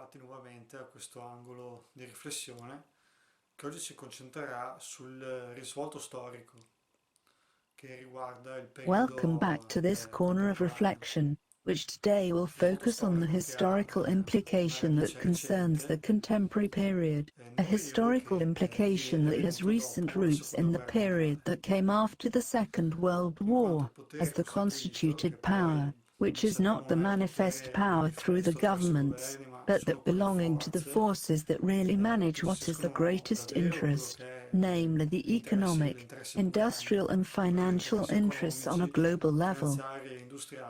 ritrovati nuovamente a questo angolo di riflessione che oggi si concentrerà sul risvolto storico che riguarda il Welcome back periodo to this corner of contemporaneo. reflection, which today will Il volto focus on the storico che ha historical una implication that radice concerns the recente contemporary period, a nel periodo historical che implication viene that has venuto recent dopo la roots seconda in the guerra mondiale, period that came after the Second World in quanto il War, potere as the costituito, che constituted poi power, which is not sappiamo the è il manifest potere power through the manifesto attraverso i governments, governi, ma but sono that quelle belonging to the forze forces that really manage che what is the gestiscono greatest davvero quello interest, che è namely the economic, l'interesse mondiale, industrial and quindi gli financial interessi interests on a economici, global level. finanziari e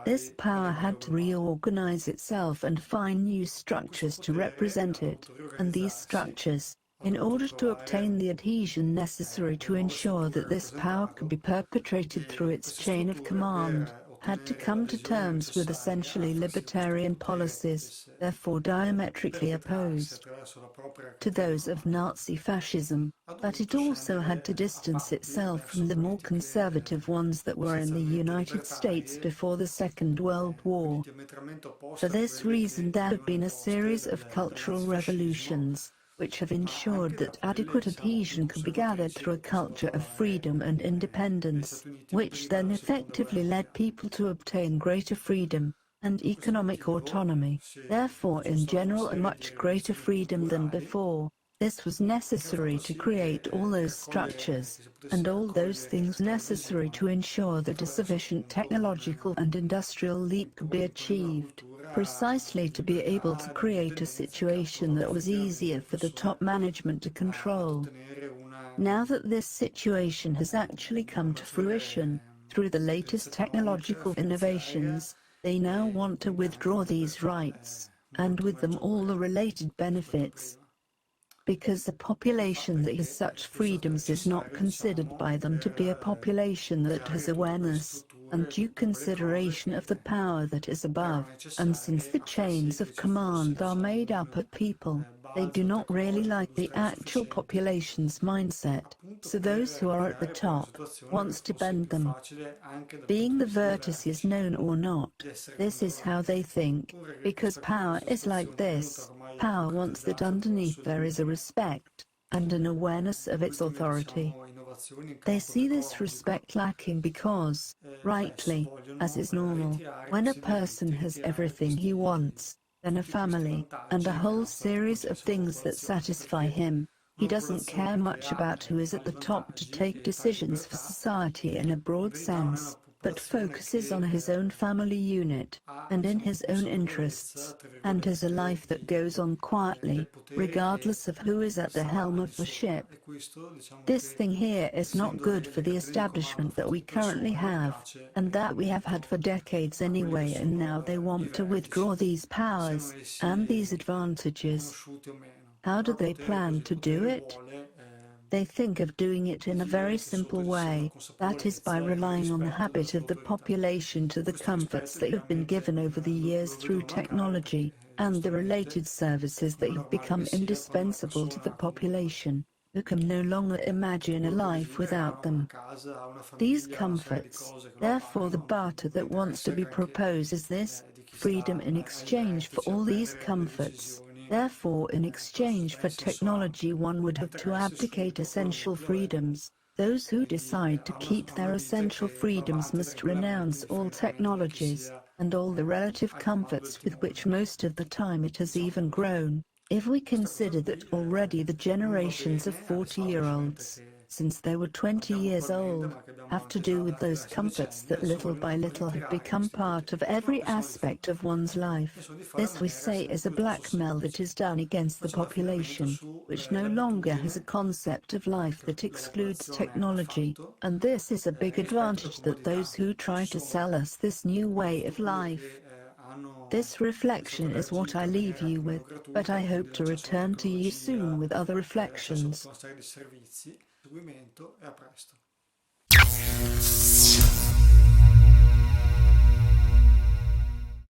This industriali a power livello had to globale. reorganize itself and find new Questo structures to potere represent ha it, dovuto and these riorganizzarsi, structures, ha in dovuto order to trovare obtain the adhesion necessary le to nuove ensure strutture that che ho this power could be rappresentato, perpetrated through e its queste chain of strutture command, per had to ottenere come to l'adesione terms with necessaria a essentially far sì che questo libertarian potere policies, potesse therefore diametrically perpetrarsi opposed attraverso la propria to catena di those of comando. Nazi fascism, Ha but it dovuto also had to scendere a distance patti itself from verso the more politiche conservative ones that were in the essenzialmente United States libertarie, before the Second World quindi War. diametralmente For opposte a this quelle reason che there have venivano been a imposte series of dal cultural nazifascismo, revolutions, which have ma ensured anche da that quelle, adequate diciamo, più adhesion could be gathered through conservatrici, a in culture of particolare freedom and negli independence, Stati Uniti which prima then della seconda guerra effectively led mondiale. people to obtain greater freedom and Per questo economic motivo autonomy, therefore ci sono in state una general a serie di much greater rivoluzioni freedom than culturali before. This was che ha fatto necessary to sì che create all those che structures, si and potesse all those raccogliere things tale necessary to adesione ensure that a attraverso sufficient appunto technological and industrial leap could be un'imponere una achieved, cultura precisely to be able to libertaria, di create a indipendenza che situation that autonomi was easier finalmente le for the persone top management to ad control. ottenere una, Now that this situation has actually una come to fruition, maggiore through the indipendenza latest economica, technological finanziaria innovations, they now e want to quindi withdraw anche these libertà rights, and molto with them all the maggiore related rispetto a benefits, prima. because a Questo fa population that has perché such questo è stato freedoms is not necessario, considered diciamo, by them to per be a population that has creare tutte quelle awareness and strutture, due tutte quelle cose consideration of the che power that is erano above, and since necessarie the a far sì chains che of ci fosse, command are diciamo, made up un of people, they do balzo not really tecnologico like the industriale actual sufficiente population's mindset, appunto so per those who are at the creare poi una top situazione che wants to fosse bend più them. facile anche dal punto Being di the vista dei vertices vertici known or not, di essere this is how controllati. they think, Ora che because power questa is like situazione è venuta this. ormai Power wants that concretizzata underneath attraverso there is a respect and an awareness of le its ultime, authority. diciamo, innovazioni in They campo see this tecnologico, respect lacking because, adesso rightly, as vogliono is normal, ritirare when a questi person diritti, has ritirare everything he wants, then a tutti questi family, and a vantaggi che whole erano stati series of concessi alla things that popolazione, satisfy perché him, he una doesn't care popolazione che much ha about who is at tali the top to vantaggi take e tali decisions for libertà, society in a in broad verità non è una sense, but popolazione focuses on che his own family unit, ha, and in diciamo, his own consapevolezza, interests, tra and has a virgolette, life that goes on del quietly, potere che regardless of who is at the sta helm al di of the sopra. ship. E questo, diciamo This che thing here is not essendo good for le the catene di comando establishment that fatte we di currently persone, have, piace and that we have had molto for decades a quelli che anyway, and now sono they i want to withdraw vertici, these siano powers and these essi advantages. riconosciuti o meno. How do Però il they potere è così, plan il to do potere it? vuole They think of doing it in a very che sotto simple ci sia una way, that is by consapevolezza e un relying on the rispetto della habit sua of the autorità. population to the Questo comforts rispetto that have been chiaramente given over the years lo through vedono mancare technology, perché and the giustamente, related services that come è have normale che become sia, quando una indispensable to the persona comunque population, who can no longer tutto imagine a quello che life desidera, without no? Una them. casa, una These famiglia, una serie di comforts, cose che lo therefore the appagano, barter poi that wants to interessa be che anche proposed is this, di chi freedom sta in ai exchange for vertici a all these prendere le comforts. decisioni Therefore, in exchange for in senso technology, ampio. one would have to Interessa abdicate subito quello essential nucleo è freedoms. Those who quindi decide to keep ha una their vita essential che va freedoms avanti must tranquillamente, renounce all indifferentemente da chi technologies sia and all the relative al comando del comforts with which timone. most of the time it has Diciamo even così. grown. If we Questa cosa consider that qui already the non va generations of bene all'establishment 40-year-olds, che since they were 20 abbiamo years attualmente, old, ma che abbiamo have to anche do già with da those diversi comforts decenni, that adesso little vogliono by little have ritirare become questi part of poteri. Una every questione di aspect of fondo. one's life. Pensano di farla in This we maniera say is a piuttosto blackmail that semplice, is done against the facendo affidamento population, which no longer has a sull'abitudine concept of life che that la excludes popolazione ha technology, fatto and this is a big rispetto alle advantage that those comodità who che ci try to sono sell us this new e way tutto of quello life. che hanno, This è stato reflection is what I elargito in leave maniera you più o meno with, but gratuita, I quindi hope to l'accesso alla return to you soon tecnologia, with other l'accesso a tutta reflections. una serie di servizi, seguimento e a presto.